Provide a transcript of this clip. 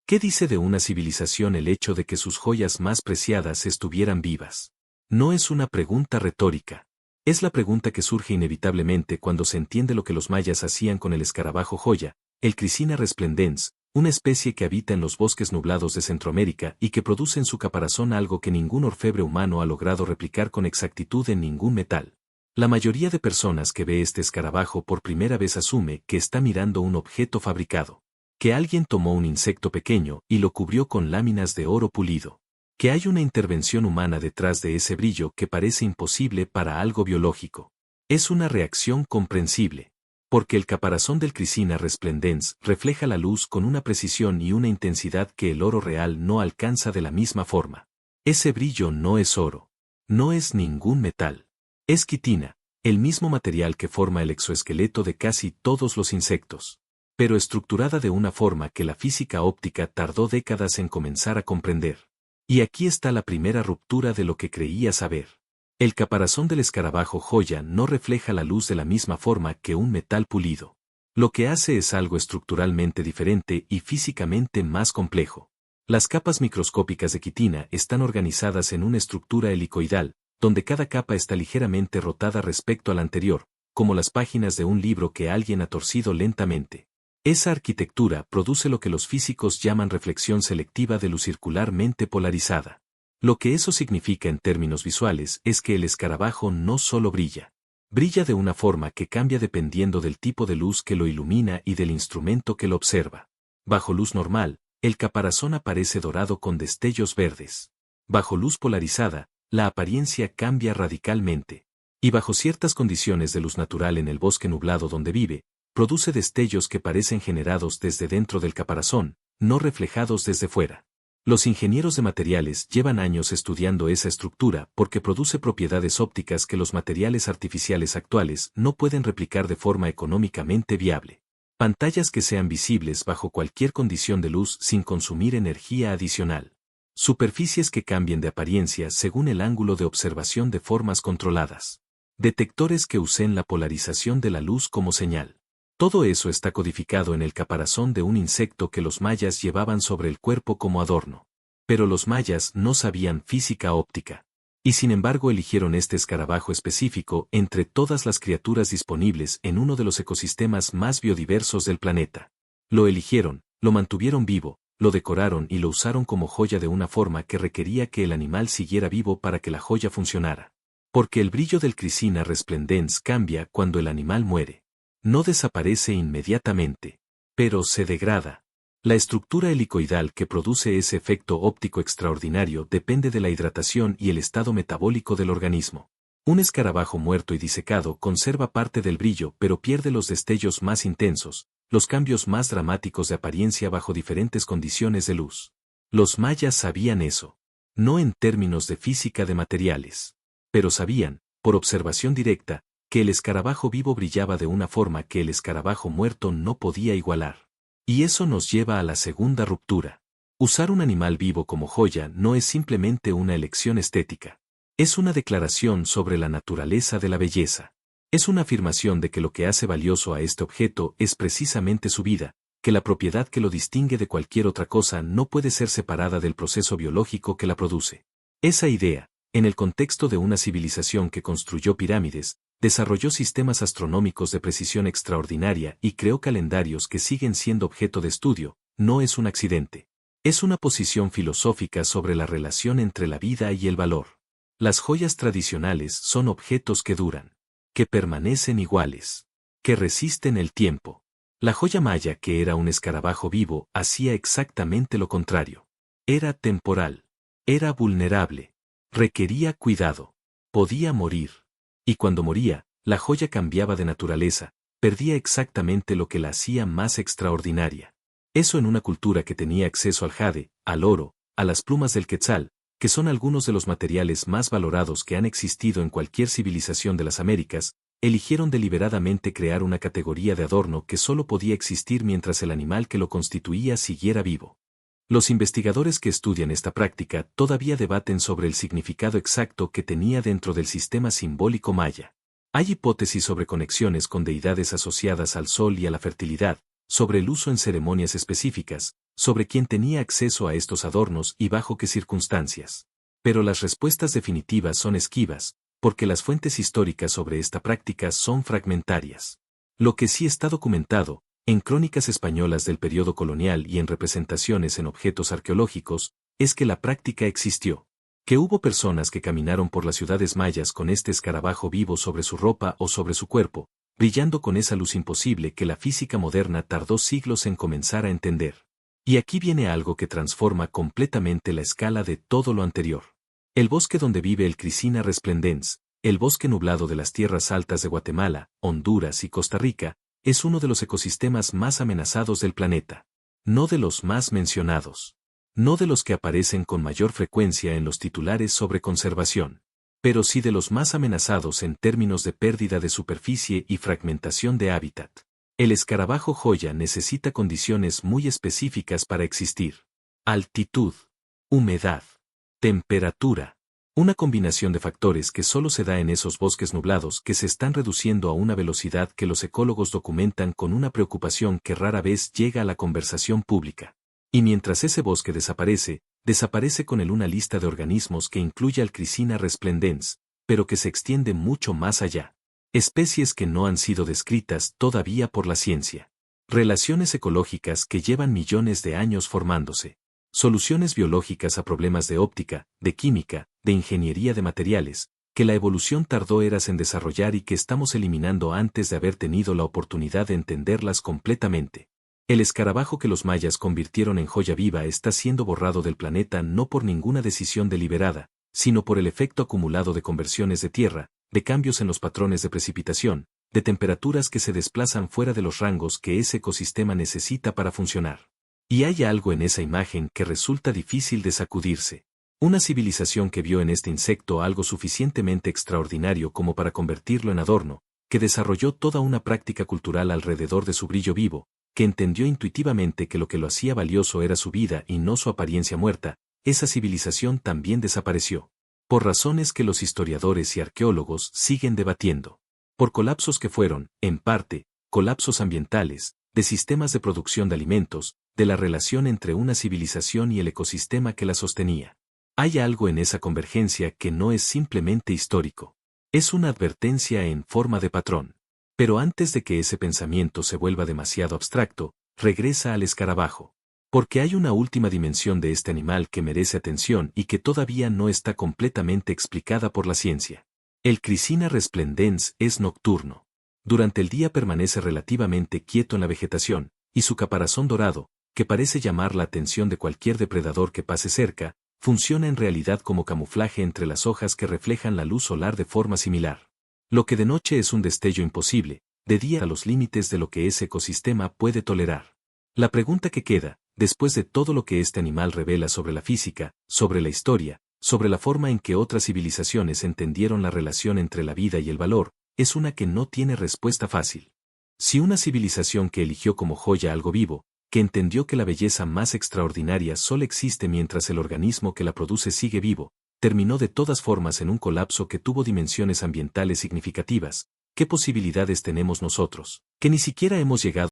¿Qué dice de una civilización el hecho de que sus joyas más preciadas estuvieran vivas? No es una pregunta retórica. Es la pregunta que surge inevitablemente cuando se entiende lo que los mayas hacían con el escarabajo joya, el Crisina resplendens, una especie que habita en los bosques nublados de Centroamérica y que produce en su caparazón algo que ningún orfebre humano ha logrado replicar con exactitud en ningún metal. La mayoría de personas que ve este escarabajo por primera vez asume que está mirando un objeto fabricado, que alguien tomó un insecto pequeño y lo cubrió con láminas de oro pulido, que hay una intervención humana detrás de ese brillo que parece imposible para algo biológico. Es una reacción comprensible, porque el caparazón del Crisina resplendens refleja la luz con una precisión y una intensidad que el oro real no alcanza de la misma forma. Ese brillo no es oro. No es ningún metal. Es quitina, el mismo material que forma el exoesqueleto de casi todos los insectos, pero estructurada de una forma que la física óptica tardó décadas en comenzar a comprender. Y aquí está la primera ruptura de lo que creía saber. El caparazón del escarabajo joya no refleja la luz de la misma forma que un metal pulido. Lo que hace es algo estructuralmente diferente y físicamente más complejo. Las capas microscópicas de quitina están organizadas en una estructura helicoidal, donde cada capa está ligeramente rotada respecto a la anterior, como las páginas de un libro que alguien ha torcido lentamente. Esa arquitectura produce lo que los físicos llaman reflexión selectiva de luz circularmente polarizada. Lo que eso significa en términos visuales es que el escarabajo no solo brilla. Brilla de una forma que cambia dependiendo del tipo de luz que lo ilumina y del instrumento que lo observa. Bajo luz normal, el caparazón aparece dorado con destellos verdes. Bajo luz polarizada, la apariencia cambia radicalmente. Y bajo ciertas condiciones de luz natural en el bosque nublado donde vive, produce destellos que parecen generados desde dentro del caparazón, no reflejados desde fuera. Los ingenieros de materiales llevan años estudiando esa estructura porque produce propiedades ópticas que los materiales artificiales actuales no pueden replicar de forma económicamente viable. Pantallas que sean visibles bajo cualquier condición de luz sin consumir energía adicional. Superficies que cambien de apariencia según el ángulo de observación de formas controladas. Detectores que usen la polarización de la luz como señal. Todo eso está codificado en el caparazón de un insecto que los mayas llevaban sobre el cuerpo como adorno. Pero los mayas no sabían física óptica. Y sin embargo eligieron este escarabajo específico entre todas las criaturas disponibles en uno de los ecosistemas más biodiversos del planeta. Lo eligieron, lo mantuvieron vivo, lo decoraron y lo usaron como joya de una forma que requería que el animal siguiera vivo para que la joya funcionara. Porque el brillo del Crisina resplendens cambia cuando el animal muere. No desaparece inmediatamente, pero se degrada. La estructura helicoidal que produce ese efecto óptico extraordinario depende de la hidratación y el estado metabólico del organismo. Un escarabajo muerto y disecado conserva parte del brillo pero pierde los destellos más intensos, los cambios más dramáticos de apariencia bajo diferentes condiciones de luz. Los mayas sabían eso. No en términos de física de materiales. Pero sabían, por observación directa, que el escarabajo vivo brillaba de una forma que el escarabajo muerto no podía igualar. Y eso nos lleva a la segunda ruptura. Usar un animal vivo como joya no es simplemente una elección estética. Es una declaración sobre la naturaleza de la belleza. Es una afirmación de que lo que hace valioso a este objeto es precisamente su vida, que la propiedad que lo distingue de cualquier otra cosa no puede ser separada del proceso biológico que la produce. Esa idea, en el contexto de una civilización que construyó pirámides, desarrolló sistemas astronómicos de precisión extraordinaria y creó calendarios que siguen siendo objeto de estudio, no es un accidente. Es una posición filosófica sobre la relación entre la vida y el valor. Las joyas tradicionales son objetos que duran, que permanecen iguales, que resisten el tiempo. La joya maya, que era un escarabajo vivo, hacía exactamente lo contrario. Era temporal. Era vulnerable. Requería cuidado. Podía morir. Y cuando moría, la joya cambiaba de naturaleza, perdía exactamente lo que la hacía más extraordinaria. Eso en una cultura que tenía acceso al jade, al oro, a las plumas del quetzal, que son algunos de los materiales más valorados que han existido en cualquier civilización de las Américas, eligieron deliberadamente crear una categoría de adorno que solo podía existir mientras el animal que lo constituía siguiera vivo. Los investigadores que estudian esta práctica todavía debaten sobre el significado exacto que tenía dentro del sistema simbólico maya. Hay hipótesis sobre conexiones con deidades asociadas al sol y a la fertilidad, sobre el uso en ceremonias específicas, sobre quién tenía acceso a estos adornos y bajo qué circunstancias. Pero las respuestas definitivas son esquivas, porque las fuentes históricas sobre esta práctica son fragmentarias. Lo que sí está documentado, en crónicas españolas del periodo colonial y en representaciones en objetos arqueológicos, es que la práctica existió. Que hubo personas que caminaron por las ciudades mayas con este escarabajo vivo sobre su ropa o sobre su cuerpo, brillando con esa luz imposible que la física moderna tardó siglos en comenzar a entender. Y aquí viene algo que transforma completamente la escala de todo lo anterior. El bosque donde vive el Crisina resplendens, el bosque nublado de las tierras altas de Guatemala, Honduras y Costa Rica, es uno de los ecosistemas más amenazados del planeta. No de los más mencionados. No de los que aparecen con mayor frecuencia en los titulares sobre conservación. Pero sí de los más amenazados en términos de pérdida de superficie y fragmentación de hábitat. El escarabajo joya necesita condiciones muy específicas para existir. Altitud, humedad, temperatura. Una combinación de factores que solo se da en esos bosques nublados que se están reduciendo a una velocidad que los ecólogos documentan con una preocupación que rara vez llega a la conversación pública. Y mientras ese bosque desaparece, desaparece con él una lista de organismos que incluye al Crisina resplendens, pero que se extiende mucho más allá. Especies que no han sido descritas todavía por la ciencia. Relaciones ecológicas que llevan millones de años formándose. Soluciones biológicas a problemas de óptica, de química, de ingeniería de materiales, que la evolución tardó eras en desarrollar y que estamos eliminando antes de haber tenido la oportunidad de entenderlas completamente. El escarabajo que los mayas convirtieron en joya viva está siendo borrado del planeta no por ninguna decisión deliberada, sino por el efecto acumulado de conversiones de tierra, de cambios en los patrones de precipitación, de temperaturas que se desplazan fuera de los rangos que ese ecosistema necesita para funcionar. Y hay algo en esa imagen que resulta difícil de sacudirse. Una civilización que vio en este insecto algo suficientemente extraordinario como para convertirlo en adorno, que desarrolló toda una práctica cultural alrededor de su brillo vivo, que entendió intuitivamente que lo que lo hacía valioso era su vida y no su apariencia muerta, esa civilización también desapareció. Por razones que los historiadores y arqueólogos siguen debatiendo. Por colapsos que fueron, en parte, colapsos ambientales, de sistemas de producción de alimentos, de la relación entre una civilización y el ecosistema que la sostenía. Hay algo en esa convergencia que no es simplemente histórico. Es una advertencia en forma de patrón. Pero antes de que ese pensamiento se vuelva demasiado abstracto, regresa al escarabajo. Porque hay una última dimensión de este animal que merece atención y que todavía no está completamente explicada por la ciencia. El Crisina resplendens es nocturno. Durante el día permanece relativamente quieto en la vegetación, y su caparazón dorado, que parece llamar la atención de cualquier depredador que pase cerca, funciona en realidad como camuflaje entre las hojas que reflejan la luz solar de forma similar. Lo que de noche es un destello imposible, de día a los límites de lo que ese ecosistema puede tolerar. La pregunta que queda, después de todo lo que este animal revela sobre la física, sobre la historia, sobre la forma en que otras civilizaciones entendieron la relación entre la vida y el valor, es una que no tiene respuesta fácil. Si una civilización que eligió como joya algo vivo, que entendió que la belleza más extraordinaria solo existe mientras el organismo que la produce sigue vivo, terminó de todas formas en un colapso que tuvo dimensiones ambientales significativas, ¿qué posibilidades tenemos nosotros, que ni siquiera hemos llegado